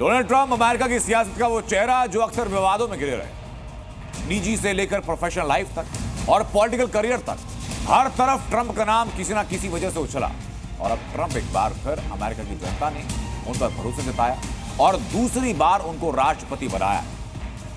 Donald Trump America की सियासत का वो चेहरा जो अक्सर विवादों में घिरे रहे। निजी से लेकर प्रोफेशनल लाइफ तक और पॉलिटिकल करियर तक हर तरफ ट्रंप का नाम किसी ना किसी वजह से उछला। और अब ट्रंप एक बार फिर अमेरिका की जनता ने उन पर भरोसा जताया और दूसरी बार उनको राष्ट्रपति बनाया।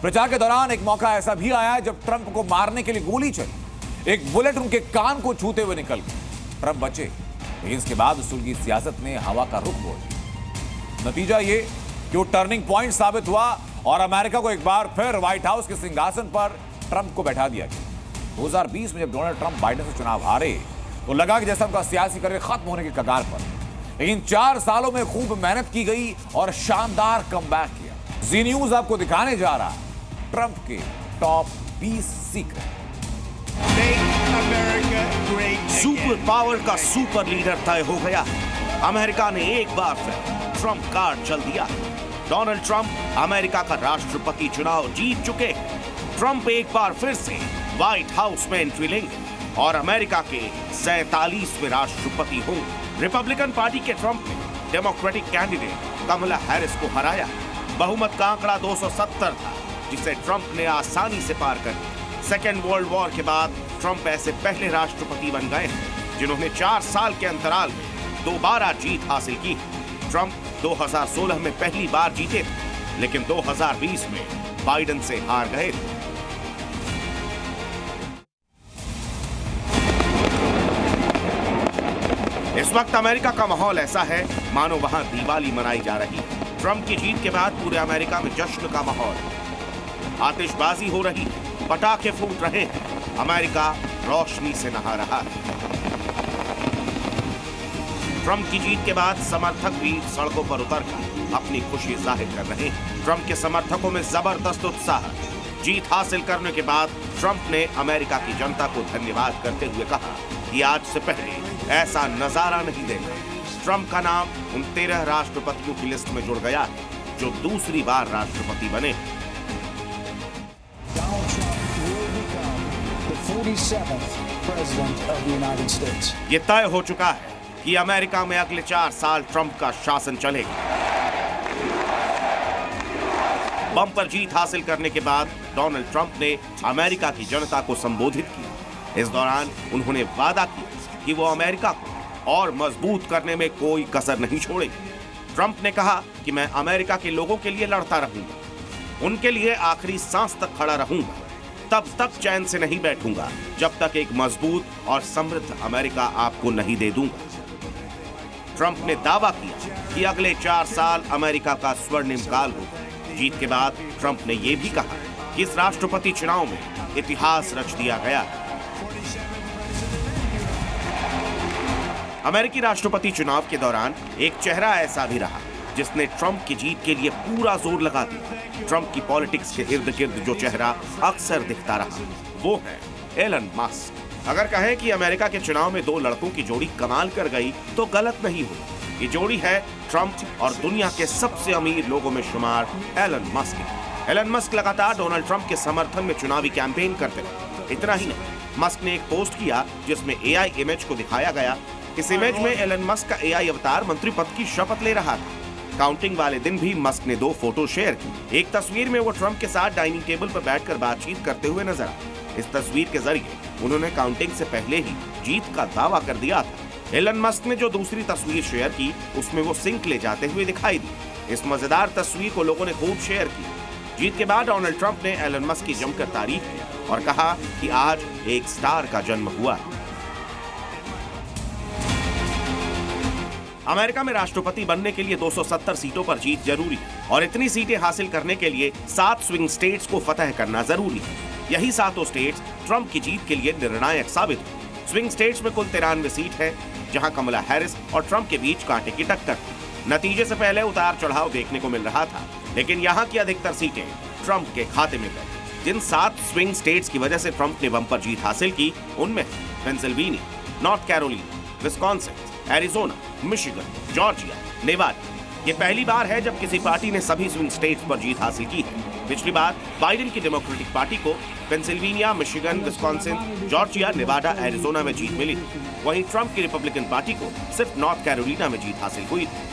प्रचार के दौरान एक मौका ऐसा भी आया जब ट्रंप को मारने के लिए गोली चली। एक बुलेट उनके कान को छूते हुए निकल गई। ट्रंप बचे, लेकिन इसके बाद सुलगी सियासत ने हवा का रुख मोड़ दिया। नतीजा ये कि वो टर्निंग पॉइंट साबित हुआ और अमेरिका को एक बार फिर व्हाइट हाउस के सिंहासन पर ट्रंप को बैठा दिया गया। 2020 में जब डोनाल्ड ट्रंप बाइडेन से चुनाव हारे तो लगा कि जैसे उनका सियासी करियर खत्म होने के कगार पर, लेकिन 4 सालों में खूब मेहनत की गई और शानदार कमबैक किया। जी न्यूज आपको दिखाने जा रहा है ट्रंप के टॉप 20 सीक्रेट। सुपर पावर का सुपर लीडर तय हो गया। अमेरिका ने एक बार फिर ट्रंप कार्ड चल दिया। डोनाल्ड ट्रंप अमेरिका का राष्ट्रपति चुनाव जीत चुके। ट्रंप एक बार फिर से व्हाइट हाउस में एंट्री लेंगे और अमेरिका के 47वें राष्ट्रपति होंगे। रिपब्लिकन पार्टी के ट्रंप ने डेमोक्रेटिक कैंडिडेट कमला हैरिस को हराया। बहुमत का आंकड़ा 270 था, जिसे ट्रंप ने आसानी से पार कर दिया। सेकेंड वर्ल्ड वॉर के बाद ट्रंप ऐसे पहले राष्ट्रपति बन गए हैं जिन्होंने 4 साल के अंतराल में दोबारा जीत हासिल की। ट्रंप 2016 में पहली बार जीते थे, लेकिन 2020 में बाइडेन से हार गए थे। इस वक्त अमेरिका का माहौल ऐसा है मानो वहां दिवाली मनाई जा रही है। ट्रंप की जीत के बाद पूरे अमेरिका में जश्न का माहौल, आतिशबाजी हो रही है, पटाखे फूट रहे हैं। अमेरिका रोशनी से नहा रहा है। ट्रंप की जीत के बाद समर्थक भी सड़कों पर उतरकर अपनी खुशी जाहिर कर रहे हैं। ट्रंप के समर्थकों में जबरदस्त उत्साह। जीत हासिल करने के बाद ट्रंप ने अमेरिका की जनता को धन्यवाद करते हुए कहा कि आज से पहले ऐसा नजारा नहीं देखा। ट्रंप का नाम उन 13 राष्ट्रपतियों की लिस्ट में जुड़ गया है जो दूसरी बार राष्ट्रपति बने। ये तय हो चुका है कि अमेरिका में अगले 4 साल ट्रंप का शासन चलेगा। बम्पर जीत हासिल करने के बाद डोनाल्ड ट्रंप ने अमेरिका की जनता को संबोधित किया। इस दौरान उन्होंने वादा किया कि वो अमेरिका को और मजबूत करने में कोई कसर नहीं छोड़ेंगे। ट्रंप ने कहा कि मैं अमेरिका के लोगों के लिए लड़ता रहूंगा, उनके लिए आखिरी सांस तक खड़ा रहूंगा, तब तक चैन से नहीं बैठूंगा जब तक एक मजबूत और समृद्ध अमेरिका आपको नहीं दे दूंगा। ट्रंप ने दावा किया कि अगले 4 साल अमेरिका का स्वर्णिम काल होगा। जीत के बाद ट्रंप ने यह भी कहा कि इस राष्ट्रपति चुनाव में इतिहास रच दिया गया है। अमेरिकी राष्ट्रपति चुनाव के दौरान एक चेहरा ऐसा भी रहा जिसने ट्रंप की जीत के लिए पूरा जोर लगा दिया। ट्रंप की पॉलिटिक्स के इर्द गिर्द जो चेहरा अक्सर दिखता रहा वो है एलन मस्क। अगर कहें कि अमेरिका के चुनाव में 2 लड़कों की जोड़ी कमाल कर गई तो गलत नहीं हो। ये जोड़ी है ट्रंप और दुनिया के सबसे अमीर लोगों में शुमार एलन मस्क। एलन मस्क लगातार डोनाल्ड ट्रंप के समर्थन में चुनावी कैंपेन करते रहे। इतना ही नहीं, मस्क ने एक पोस्ट किया जिसमें एआई इमेज को दिखाया गया। इस इमेज में एलन मस्क का एआई अवतार मंत्री पद की शपथ ले रहा था। काउंटिंग वाले दिन भी मस्क ने 2 फोटो शेयर की। एक तस्वीर में वो ट्रंप के साथ डाइनिंग टेबल पर बैठकर बातचीत करते हुए नजर आए। इस तस्वीर के जरिए उन्होंने काउंटिंग से पहले ही जीत का दावा कर दिया था। एलन मस्क ने जो दूसरी तस्वीर शेयर की उसमें वो सिंक ले जाते हुए दिखाई दी। इस मजेदार तस्वीर को लोगों ने खूब शेयर की। जीत के बाद डोनाल्ड ट्रंप ने एलन मस्क की जमकर तारीफ की और कहा कि आज एक स्टार का जन्म हुआ। अमेरिका में राष्ट्रपति बनने के लिए 270 सीटों पर जीत जरूरी है और इतनी सीटें हासिल करने के लिए 7 स्विंग स्टेट्स को फतह करना जरूरी है। यही 7 स्टेट्स ट्रंप की जीत के लिए निर्णायक साबित हुए। स्विंग स्टेट्स में कुल 93 सीट है, जहां कमला हैरिस और ट्रंप के बीच कांटे की टक्कर थी। नतीजे से पहले उतार चढ़ाव देखने को मिल रहा था, लेकिन यहां की अधिकतर सीटें ट्रंप के खाते में गई। जिन 7 स्विंग स्टेट्स की वजह से ट्रंप ने बम्पर जीत हासिल की उनमें Pennsylvania, North Carolina, Wisconsin, Arizona, Michigan, Georgia, Nevada. ये पहली बार है जब किसी पार्टी ने सभी स्विंग स्टेट्स पर जीत हासिल की है। पिछली बार बाइडेन की डेमोक्रेटिक पार्टी को Pennsylvania, Michigan, Wisconsin, Georgia, Nevada, Arizona में जीत मिली थी। वहीं ट्रंप की रिपब्लिकन पार्टी को सिर्फ नॉर्थ कैरोलिना में जीत हासिल हुई थी।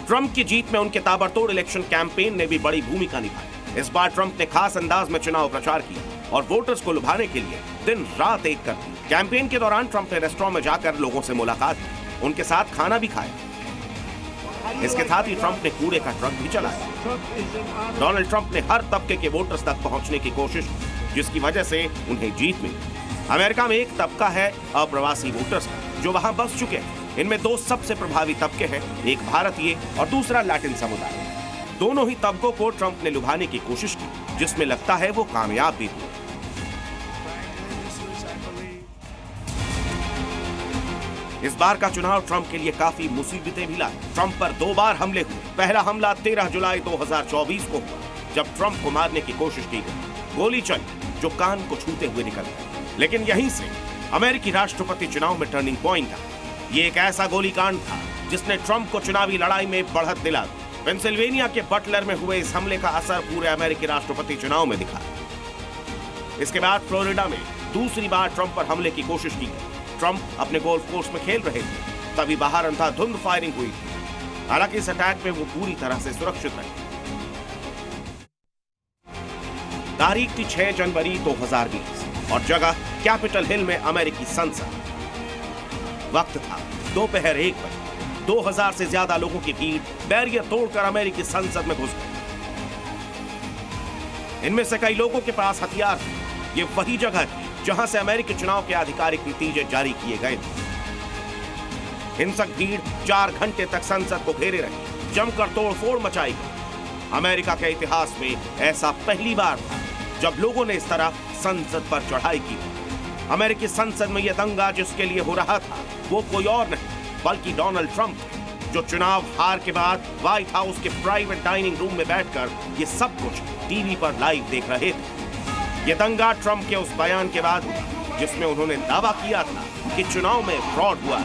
ट्रंप की जीत में उनके ताबड़तोड़ इलेक्शन कैंपेन ने भी बड़ी भूमिका निभाई। इस बार ट्रंप ने खास अंदाज में चुनाव प्रचार किया और वोटर्स को लुभाने के लिए दिन रात एक कर दी। कैंपेन के दौरान ट्रंप ने रेस्टोरेंट में जाकर लोगों से मुलाकात की, उनके साथ खाना भी खाया। इसके साथ ही ट्रंप ने कूड़े का ट्रक भी चलाया। डोनाल्ड ट्रंप ने हर तबके के वोटर्स तक पहुंचने की कोशिश की, जिसकी वजह से उन्हें जीत मिली। अमेरिका में एक तबका है अप्रवासी वोटर्स का, जो वहां बस चुके हैं। इनमें दो सबसे प्रभावी तबके हैं, एक भारतीय और दूसरा लैटिन समुदाय। दोनों ही तबकों को ट्रंप ने लुभाने की कोशिश की, जिसमें लगता है वो कामयाब भी हुए। इस बार का चुनाव ट्रंप के लिए काफी मुसीबतें भी लाए। ट्रंप पर 2 बार हमले हुए। पहला हमला 13 जुलाई 2024 को हुआ, जब ट्रंप को मारने की कोशिश की गई। गोली चली जो कान को छूते हुए निकल गई। लेकिन यहीं से अमेरिकी राष्ट्रपति चुनाव में टर्निंग पॉइंट आया। ये एक ऐसा गोलीकांड था जिसने ट्रंप को चुनावी लड़ाई में बढ़त दिला दी। पेंसिल्वेनिया के बटलर में हुए इस हमले का असर पूरे अमेरिकी राष्ट्रपति चुनाव में दिखा। इसके बाद फ्लोरिडा में दूसरी बार ट्रंप पर हमले की कोशिश की गई। ट्रंप अपने गोल्फ कोर्स में खेल रहे थे, तभी बाहर अंधाधुंध फायरिंग हुई थी। हालांकि इस अटैक में वो पूरी तरह से सुरक्षित रहे। तारीख थी 6 जनवरी 2020 और जगह कैपिटल हिल में अमेरिकी संसद। वक्त था दोपहर 1 बजे। 2000 से ज्यादा लोगों की भीड़ बैरियर तोड़कर अमेरिकी संसद में घुस गई। इनमें से कई लोगों के पास हथियार थे। ये वही जगह थी जहां से अमेरिकी चुनाव के आधिकारिक नतीजे जारी किए गए थे। हिंसक भीड़ 4 घंटे तक संसद को घेरे रही, जमकर तोड़फोड़ मचाई गई। अमेरिका के इतिहास में ऐसा पहली बार था जब लोगों ने इस तरह संसद पर चढ़ाई की। अमेरिकी संसद में यह दंगा जिसके लिए हो रहा था वो कोई और नहीं बल्कि डोनाल्ड ट्रंप, जो चुनाव हार के बाद व्हाइट हाउस के प्राइवेट डाइनिंग रूम में बैठकर ये सब कुछ टीवी पर लाइव देख रहे थे। ये दंगा ट्रंप के उस बयान के बाद हुआ जिसमें उन्होंने दावा किया था कि चुनाव में फ्रॉड हुआ।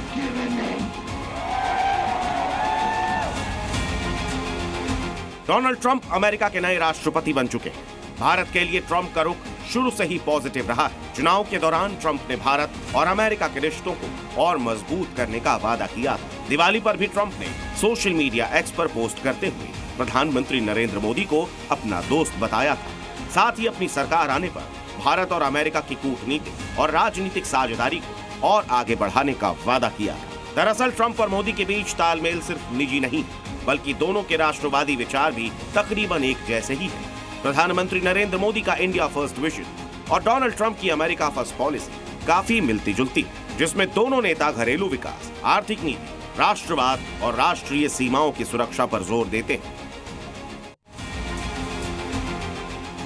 डोनाल्ड ट्रंप अमेरिका के नए राष्ट्रपति बन चुके हैं। भारत के लिए ट्रंप का रुख शुरू से ही पॉजिटिव रहा है। चुनाव के दौरान ट्रंप ने भारत और अमेरिका के रिश्तों को और मजबूत करने का वादा किया था। दिवाली पर भी ट्रंप ने सोशल मीडिया एक्स पर पोस्ट करते हुए प्रधानमंत्री नरेंद्र मोदी को अपना दोस्त बताया था। साथ ही अपनी सरकार आने पर भारत और अमेरिका की कूटनीतिक और राजनीतिक साझेदारी को और आगे बढ़ाने का वादा किया। दरअसल ट्रंप और मोदी के बीच तालमेल सिर्फ निजी नहीं बल्कि दोनों के राष्ट्रवादी विचार भी तकरीबन एक जैसे ही है। प्रधानमंत्री नरेंद्र मोदी का इंडिया फर्स्ट विजन और डोनाल्ड ट्रंप की अमेरिका फर्स्ट पॉलिसी काफी मिलती जुलती, जिसमें दोनों नेता घरेलू विकास, आर्थिक नीति, राष्ट्रवाद और राष्ट्रीय सीमाओं की सुरक्षा पर जोर देते हैं।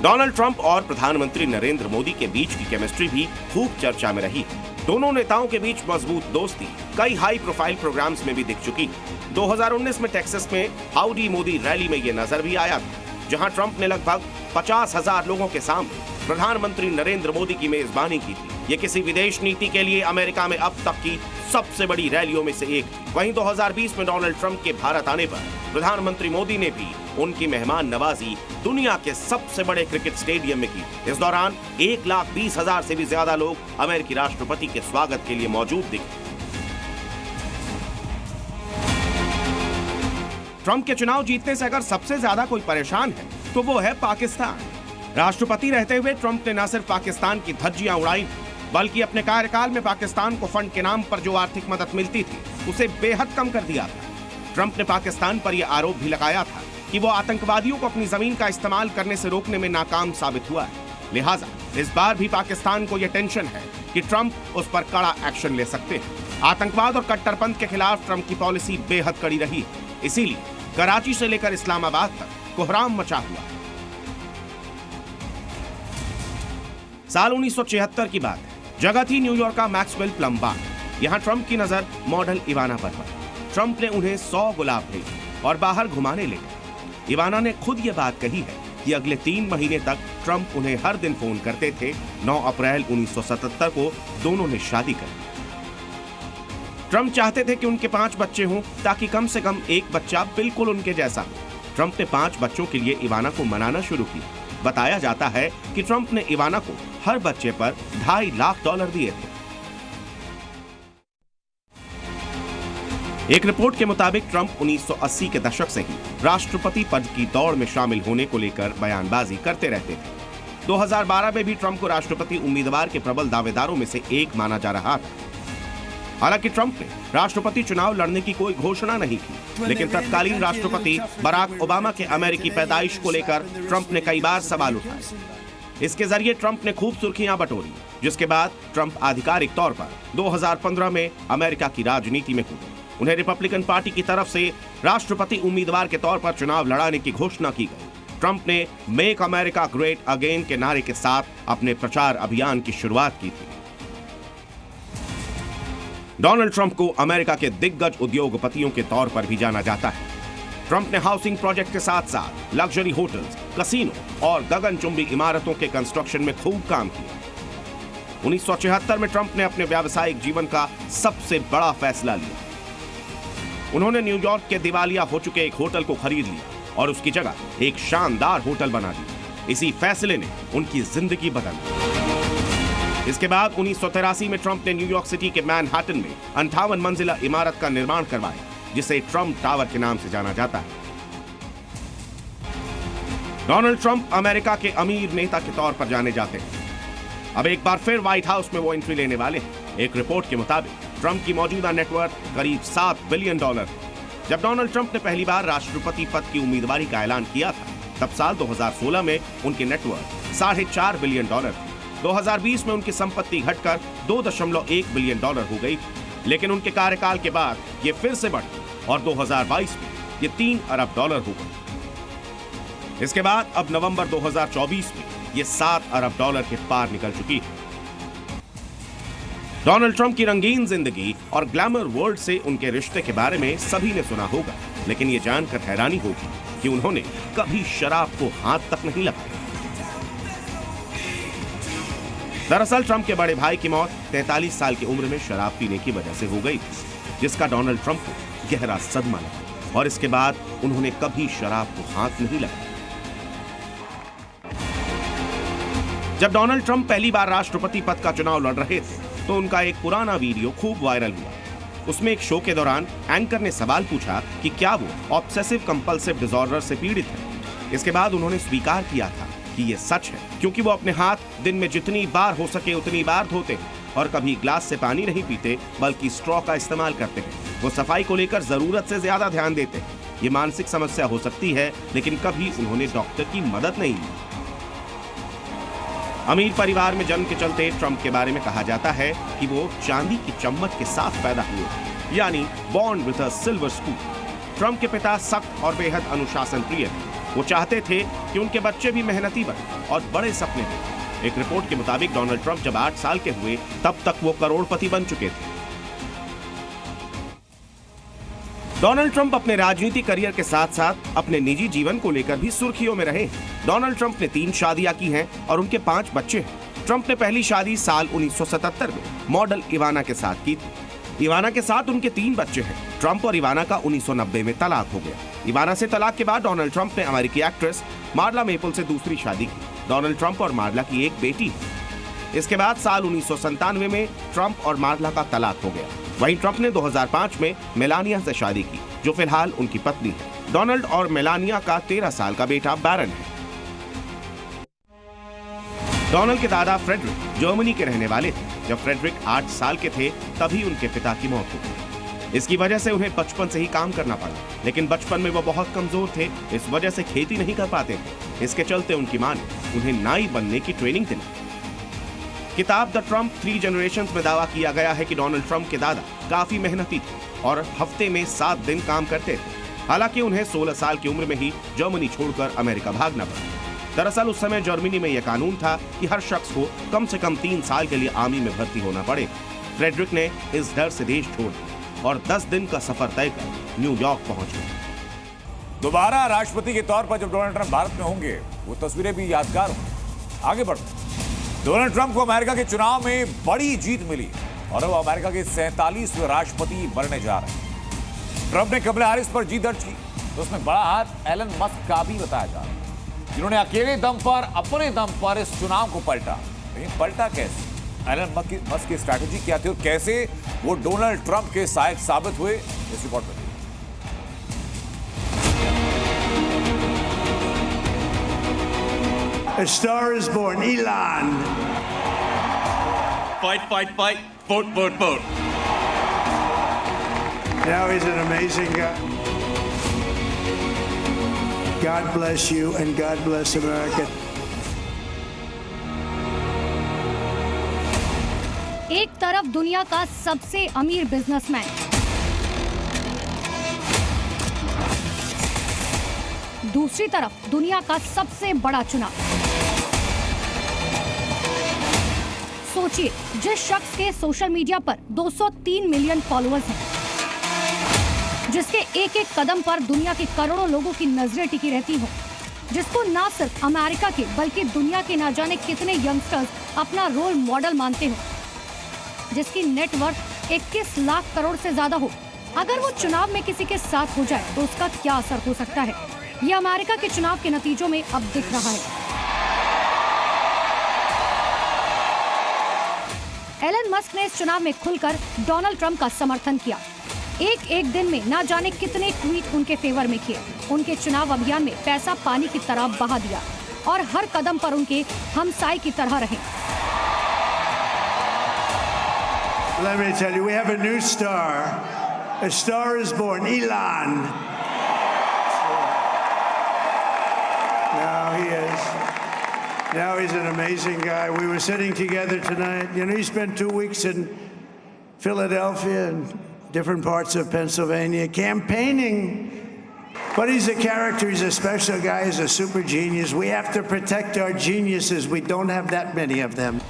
डोनाल्ड ट्रंप और प्रधानमंत्री नरेंद्र मोदी के बीच की केमिस्ट्री भी खूब चर्चा में रही। दोनों नेताओं के बीच मजबूत दोस्ती कई हाई प्रोफाइल प्रोग्राम्स में भी दिख चुकी। 2019 में टेक्सास में हाउडी मोदी रैली में ये नजर भी आया था, जहां ट्रंप ने लगभग 50,000 लोगों के सामने प्रधानमंत्री नरेंद्र मोदी की मेजबानी की थी। ये किसी विदेश नीति के लिए अमेरिका में अब तक की सबसे बड़ी रैलियों में से एक थी। वहीं 2020 में डोनाल्ड ट्रंप के भारत आने पर प्रधानमंत्री मोदी ने भी उनकी मेहमान नवाजी दुनिया के सबसे बड़े क्रिकेट स्टेडियम में की। इस दौरान 1,20,000 से भी ज्यादा लोग अमेरिकी राष्ट्रपति के स्वागत के लिए मौजूद दिखे। ट्रंप के चुनाव जीतने से अगर सबसे ज्यादा कोई परेशान है तो वो है पाकिस्तान। राष्ट्रपति रहते हुए ट्रंप ने न सिर्फ पाकिस्तान की धज्जियां उड़ाई बल्कि अपने कार्यकाल में पाकिस्तान को फंड के नाम पर जो आर्थिक मदद मिलती थी उसे बेहद कम कर दिया था। ट्रंप ने पाकिस्तान पर यह आरोप भी लगाया था कि वो आतंकवादियों को अपनी जमीन का इस्तेमाल करने से रोकने में नाकाम साबित हुआ है। लिहाजा इस बार भी पाकिस्तान को यह टेंशन है कि ट्रंप उस पर कड़ा एक्शन ले सकते हैं। आतंकवाद और कट्टरपंथ के खिलाफ ट्रंप की पॉलिसी बेहद कड़ी रही है, इसीलिए कराची से लेकर इस्लामाबाद तक कोहराम मचा हुआ। साल 1976 की बात है। जगह थी न्यूयॉर्क का मैक्सवेल प्लम बार। यहाँ ट्रंप की नजर मॉडल इवाना पर पड़ी। ट्रंप ने उन्हें 100 गुलाब भेजे और बाहर घुमाने ले गए। इवाना ने खुद ये बात कही है कि अगले 3 महीने तक ट्रंप उन्हें हर दिन फोन करते थे। 9 अप्रैल 1977 को दोनों ने शादी कर ली। ट्रंप चाहते थे कि उनके 5 बच्चे हों ताकि कम से कम एक बच्चा बिल्कुल उनके जैसा हो। ट्रंप ने 5 बच्चों के लिए इवाना को मनाना शुरू किया। बताया जाता है कि ट्रंप ने इवाना को हर बच्चे पर $2.5 लाख दिए थे। एक रिपोर्ट के मुताबिक ट्रंप 1980 के दशक से ही राष्ट्रपति पद की दौड़ में शामिल होने को लेकर बयानबाजी करते रहते थे। 2012 में भी ट्रंप को राष्ट्रपति उम्मीदवार के प्रबल दावेदारों में से एक माना जा रहा था। हालांकि ट्रंप ने राष्ट्रपति चुनाव लड़ने की कोई घोषणा नहीं की, लेकिन तत्कालीन राष्ट्रपति बराक ओबामा के अमेरिकी पैदाइश को लेकर ट्रंप ने कई बार सवाल उठाए। इसके जरिए ट्रंप ने खूब सुर्खियां बटोरी, जिसके बाद ट्रंप आधिकारिक तौर पर 2015 में अमेरिका की राजनीति में कूदे। उन्हें रिपब्लिकन पार्टी की तरफ से राष्ट्रपति उम्मीदवार के तौर पर चुनाव लड़ाने की घोषणा की गई। ट्रंप ने मेक अमेरिका ग्रेट अगेन के नारे के साथ अपने प्रचार अभियान की शुरुआत की थी। डोनाल्ड ट्रंप को अमेरिका के दिग्गज उद्योगपतियों के तौर पर भी जाना जाता है। ट्रंप ने हाउसिंग प्रोजेक्ट के साथ साथ लग्जरी होटल्स, कसीनो और गगनचुंबी इमारतों के कंस्ट्रक्शन में खूब काम किया। 1976 में ट्रंप ने अपने व्यावसायिक जीवन का सबसे बड़ा फैसला लिया। उन्होंने न्यूयॉर्क के दिवालिया हो चुके एक होटल को खरीद लिया और उसकी जगह एक शानदार होटल बना दिया। इसी फैसले ने उनकी जिंदगी बदल दी। इसके बाद 1983 में ट्रंप ने न्यूयॉर्क सिटी के मैनहट्टन में 58 मंजिला इमारत का निर्माण करवाया, जिसे ट्रंप टावर के नाम से जाना जाता है। डोनाल्ड ट्रंप अमेरिका के अमीर नेता के तौर पर जाने जाते हैं। अब एक बार फिर व्हाइट हाउस में वो एंट्री लेने वाले हैं। एक रिपोर्ट के मुताबिक ट्रंप की मौजूदा नेटवर्थ करीब $7 बिलियन है। जब डोनाल्ड ट्रंप ने पहली बार राष्ट्रपति पद की उम्मीदवारी का ऐलान किया था, तब साल 2016 में उनकी नेटवर्थ $4.5 बिलियन थी। 2020 में उनकी संपत्ति घटकर $2.1 बिलियन हो गई, लेकिन उनके कार्यकाल के बाद ये फिर से बढ़ी और 2022 में ये $3 अरब हो गई। इसके बाद अब नवंबर 2024 में ये $7 अरब के पार निकल चुकी है। डोनाल्ड ट्रंप की रंगीन जिंदगी और ग्लैमर वर्ल्ड से उनके रिश्ते के बारे में सभी ने सुना होगा, लेकिन ये जानकर हैरानी होगी कि उन्होंने कभी शराब को हाथ तक नहीं लगाया। दरअसल ट्रंप के बड़े भाई की मौत 43 साल की उम्र में शराब पीने की वजह से हो गई थी, जिसका डोनाल्ड ट्रंप को गहरा सदमा लगा और इसके बाद उन्होंने कभी शराब को हाथ नहीं लगाया। जब डोनाल्ड ट्रंप पहली बार राष्ट्रपति पद का चुनाव लड़ रहे थे, तो उनका एक पुराना वीडियो खूब वायरल हुआ। उसमें एक शो के दौरान एंकर ने सवाल पूछा कि क्या वो ऑब्सेसिव कंपल्सिव डिसऑर्डर से पीड़ित है। इसके बाद उन्होंने स्वीकार किया था कि ये सच है, क्योंकि वो अपने हाथ दिन में जितनी बार हो सके उतनी बार धोते हैं और कभी ग्लास से पानी नहीं पीते, बल्कि स्ट्रॉ का इस्तेमाल करते हैं। वो सफाई को लेकर जरूरत से ज्यादा ध्यान देते हैं। ये मानसिक समस्या हो सकती है, लेकिन कभी उन्होंने डॉक्टर की मदद नहीं ली। अमीर परिवार में जन्म के चलते ट्रंप के बारे में कहा जाता है कि वो चांदी की चम्मच के साथ पैदा हुए, यानी born with a silver spoon. Trump के पिता सख्त और बेहद अनुशासन प्रिय थे। वो चाहते थे कि उनके बच्चे भी मेहनती बने और बड़े सपने देखें। एक रिपोर्ट के मुताबिक डोनाल्ड ट्रंप जब 8 साल के हुए, तब तक वो करोड़पति बन चुके थे। डोनाल्ड ट्रंप अपने राजनीतिक करियर के साथ साथ अपने निजी जीवन को लेकर भी सुर्खियों में रहे। डोनाल्ड ट्रंप ने 3 शादियां की हैं और उनके 5 बच्चे हैं। ट्रंप ने पहली शादी साल 1977 में मॉडल इवाना के साथ की थी। इवाना के साथ उनके 3 बच्चे हैं। ट्रंप और इवाना का 1990 में तलाक हो गया। इवाना से तलाक के बाद डोनाल्ड ट्रंप ने अमेरिकी एक्ट्रेस मार्ला मेपल से दूसरी शादी की। डोनाल्ड ट्रंप और मार्ला की एक बेटी है। इसके बाद साल 1997 में ट्रंप और मार्ला का तलाक हो गया। वहीं ट्रंप ने 2005 में मेलानिया से शादी की, जो फिलहाल उनकी पत्नी है। डोनाल्ड और मेलानिया का 13 साल का बेटा बैरन है। डोनाल्ड के दादा फ्रेडरिक जर्मनी के रहने वाले थे। जब फ्रेडरिक 8 साल के थे, तभी उनके पिता की मौत हो गई। इसकी वजह से उन्हें बचपन से ही काम करना पड़ा, लेकिन बचपन में वो बहुत कमजोर थे। इस वजह से खेती नहीं कर पाते थे। इसके चलते उनकी मां ने उन्हें नाई बनने की ट्रेनिंग दिलाई। किताब द ट्रंप 3 जनरेशंस में दावा किया गया है कि डोनाल्ड ट्रंप के दादा काफी मेहनती थे और हफ्ते में 7 दिन काम करते थे। हालांकि उन्हें 16 साल की उम्र में ही जर्मनी छोड़कर अमेरिका भागना पड़ा। दरअसल उस समय जर्मनी में यह कानून था कि हर शख्स को कम से कम 3 साल के लिए आर्मी में भर्ती होना पड़े। फ्रेडरिक ने इस डर से देश छोड़ दिया और 10 दिन का सफर तय कर न्यूयॉर्क पहुंच गए। दोबारा राष्ट्रपति के तौर पर जब डोनाल्ड ट्रंप भारत में होंगे, वो तस्वीरें भी यादगार होंगी। आगे बढ़ते, डोनाल्ड ट्रंप को अमेरिका के चुनाव में बड़ी जीत मिली और वो अमेरिका के 47वें राष्ट्रपति बनने जा रहे हैं। ट्रंप ने कमला हैरिस पर जीत दर्ज की, तो उसमें बड़ा हाथ एलन मस्क का भी बताया जा रहा है, जिन्होंने अकेले दम पर, अपने दम पर इस चुनाव को पलटा। लेकिन पलटा कैसे? एलन मस्क की स्ट्रैटेजी क्या थी और कैसे वो डोनाल्ड ट्रंप के सहायक साबित हुए। इस रिपोर्ट में A star is born, Elon. Fight, fight, fight. Vote, vote, vote. Now he's an amazing guy. God bless you and God bless America. एक तरफ दुनिया का सबसे अमीर बिजनेसमैन, दूसरी तरफ दुनिया का सबसे बड़ा चुनाव। सोचिए, जिस शख्स के सोशल मीडिया पर 203 मिलियन फॉलोअर्स हैं, जिसके एक एक कदम पर दुनिया के करोड़ों लोगों की नजरें टिकी रहती हो, जिसको ना सिर्फ अमेरिका के बल्कि दुनिया के ना जाने कितने यंगस्टर्स अपना रोल मॉडल मानते हो, जिसकी नेटवर्थ 21 लाख करोड़ से ज्यादा हो, अगर वो चुनाव में किसी के साथ हो जाए तो उसका क्या असर हो सकता है, ये अमेरिका के चुनाव के नतीजों में अब दिख रहा है। एलन मस्क ने इस चुनाव में खुलकर डोनाल्ड ट्रंप का समर्थन किया। एक एक दिन में ना जाने कितने ट्वीट उनके फेवर में किए, उनके चुनाव अभियान में पैसा पानी की तरह बहा दिया और हर कदम पर उनके हमसाए की तरह रहे। Let me tell you, we have a new star. A star is born, Elon. Now he is. Now he's an amazing guy. We were sitting together tonight. You know, he spent 2 weeks in Philadelphia and different parts of Pennsylvania campaigning. But he's a character. He's a special guy. He's a super genius. We have to protect our geniuses. We don't have that many of them.